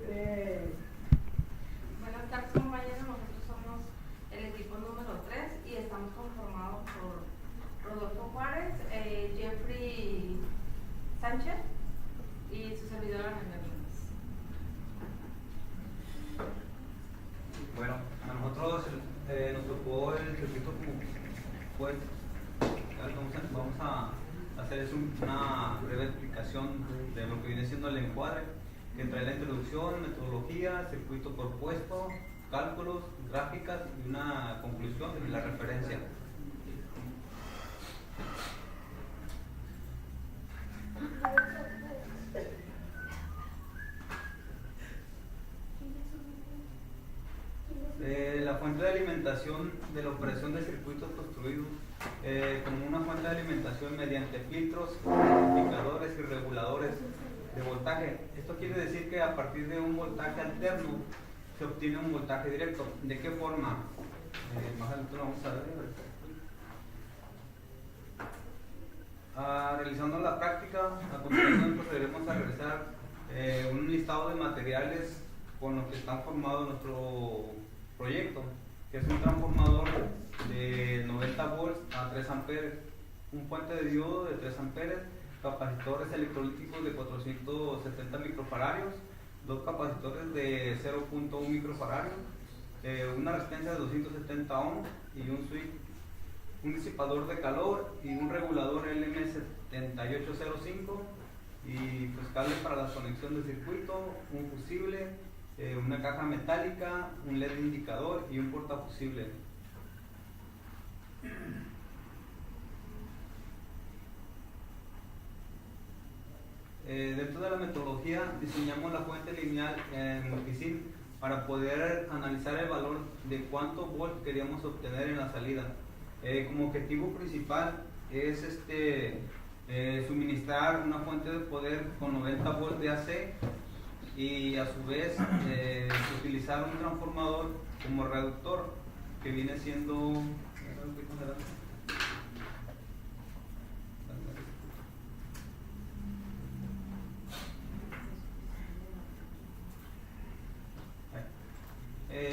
Buenas tardes, compañeros. Nosotros somos el equipo número 3 y estamos conformados por Rodolfo Juárez, Jeffrey Sánchez y su servidora Manuel. Bueno, a nosotros nos tocó el circuito como pues, vamos a hacer una breve explicación de lo que viene siendo el encuadre, que trae la introducción, metodología, circuito propuesto, cálculos, gráficas y una conclusión y la referencia. La fuente de alimentación de la operación de circuitos construidos como una fuente de alimentación mediante filtros, identificadores y reguladores de voltaje. Esto quiere decir que a partir de un voltaje alterno se obtiene un voltaje directo. ¿De qué forma? Más adelante lo vamos a ver. Realizando la práctica, a continuación procederemos a realizar un listado de materiales con los que están formados nuestro proyecto, que es un transformador de 90 volts a 3 amperes, un puente de diodo de 3 amperes, capacitores electrolíticos de 470 microfaradios, dos capacitores de 0.1 microfaradios, una resistencia de 270 ohms y un switch, un disipador de calor y un regulador LM7805 y pues cable para la conexión de circuito, un fusible, una caja metálica, un LED indicador y un portafusible. Dentro de la metodología diseñamos la fuente lineal en multisim para poder analizar el valor de cuántos volts queríamos obtener en la salida. Como objetivo principal es suministrar una fuente de poder con 90 volts de AC y a su vez utilizar un transformador como reductor que viene siendo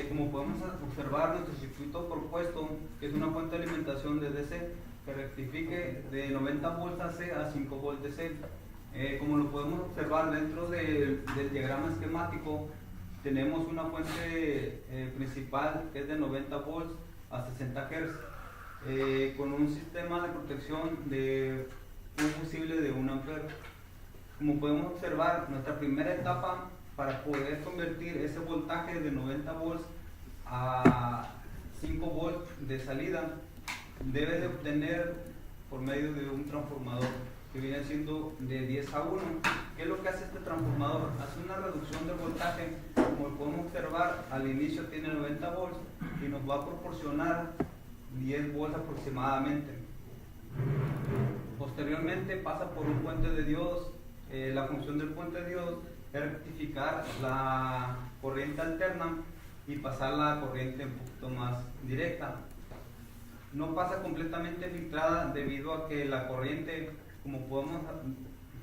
como podemos observar, nuestro circuito propuesto, que es una fuente de alimentación de DC que rectifique de 90 volts AC a 5 volts DC. Como lo podemos observar dentro del diagrama esquemático, tenemos una fuente principal que es de 90 volts a 60 Hz, con un sistema de protección de un fusible de 1 ampere. Como podemos observar, nuestra primera etapa para poder convertir ese voltaje de 90 volts a 5 volts de salida debe de obtener por medio de un transformador que viene siendo de 10 a 1. ¿Qué es lo que hace este transformador? Hace una reducción de voltaje. Como podemos observar, al inicio tiene 90 volts y nos va a proporcionar 10 volts aproximadamente. Posteriormente pasa por un puente de diodos. La función del puente de diodos es rectificar la corriente alterna y pasar la corriente un poquito más directa. No pasa completamente filtrada debido a que la corriente, como podemos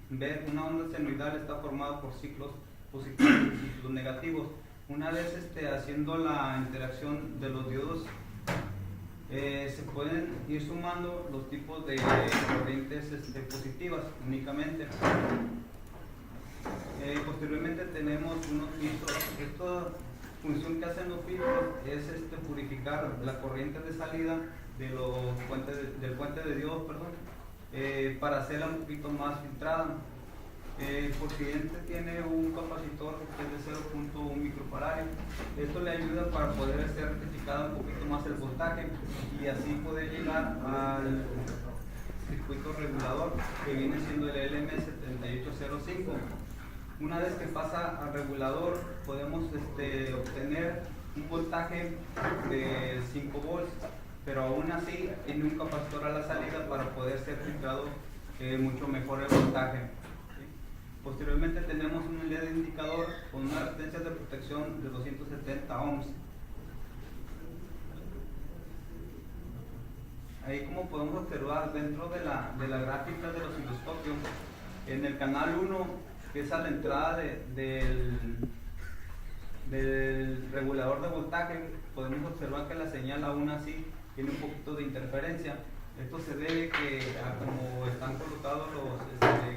ver, una onda senoidal está formada por ciclos positivos y ciclos negativos. Una vez haciendo la interacción de los diodos, se pueden ir sumando los tipos de corrientes positivas únicamente. Posteriormente tenemos unos filtros. Esta función que hacen los filtros es purificar la corriente de salida de del puente de diodos, para hacerla un poquito más filtrada. Por siguiente tiene un capacitor que es de 0.1 microfaradio. Esto le ayuda para poder hacer rectificado un poquito más el voltaje y así poder llegar al circuito regulador que viene siendo el LM7805. Una vez que pasa al regulador podemos obtener un voltaje de 5 volts, pero aún así tiene un capacitor a la salida para poder ser filtrado mucho mejor el voltaje. Posteriormente tenemos un LED indicador con una resistencia de protección de 270 ohms. Ahí, como podemos observar dentro de la gráfica del osciloscopio, en el canal 1, que es a la entrada del del regulador de voltaje podemos observar que la señal aún así tiene un poquito de interferencia. Esto se debe que a como están colocados los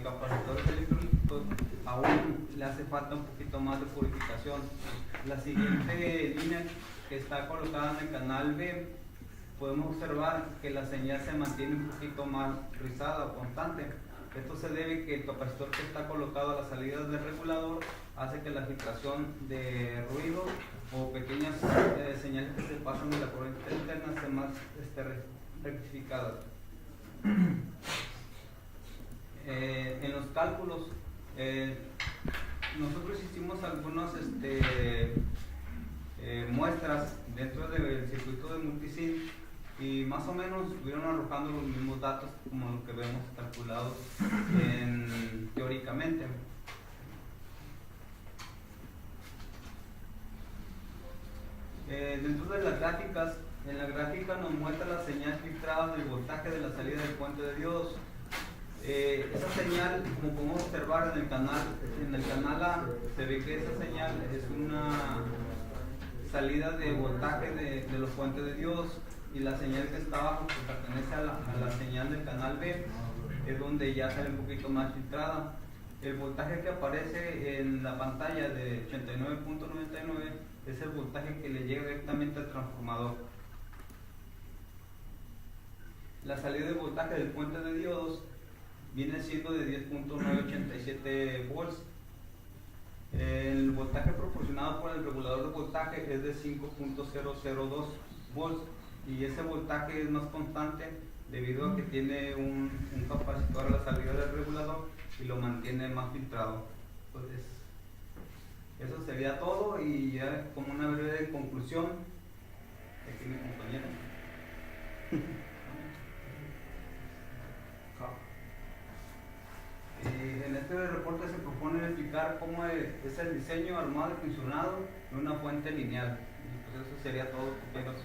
capacitores electrolíticos, aún le hace falta un poquito más de purificación. La siguiente línea que está colocada en el canal B, podemos observar que la señal se mantiene un poquito más rizada o constante. Esto se debe que el capacitor que está colocado a las salidas del regulador hace que la filtración de ruido o pequeñas señales que se pasan de la corriente interna sean más rectificadas. En los cálculos, nosotros hicimos algunas muestras dentro del circuito de multisim y más o menos estuvieron arrojando los mismos datos como lo que vemos calculados teóricamente. Dentro de las gráficas, en la gráfica nos muestra la señal filtrada del voltaje de la salida del puente de diodos. Esa señal, como podemos observar en el canal A, se ve que esa señal es una salida de voltaje de los puentes de diodos, y la señal que está abajo, que pertenece a la señal del canal B, es donde ya sale un poquito más filtrada. El voltaje que aparece en la pantalla de 89.99 es el voltaje que le llega directamente al transformador. La salida de voltaje del puente de diodos viene siendo de 10.987 volts. El voltaje proporcionado por el regulador de voltaje es de 5.002 volts, y ese voltaje es más constante debido a que tiene un capacitor a la salida del regulador y lo mantiene más filtrado. Entonces, eso sería todo, y ya como una breve conclusión, aquí mi compañera. En este reporte se propone explicar cómo es el diseño, armado y funcionado de una fuente lineal. Y pues eso sería todo, compañeros.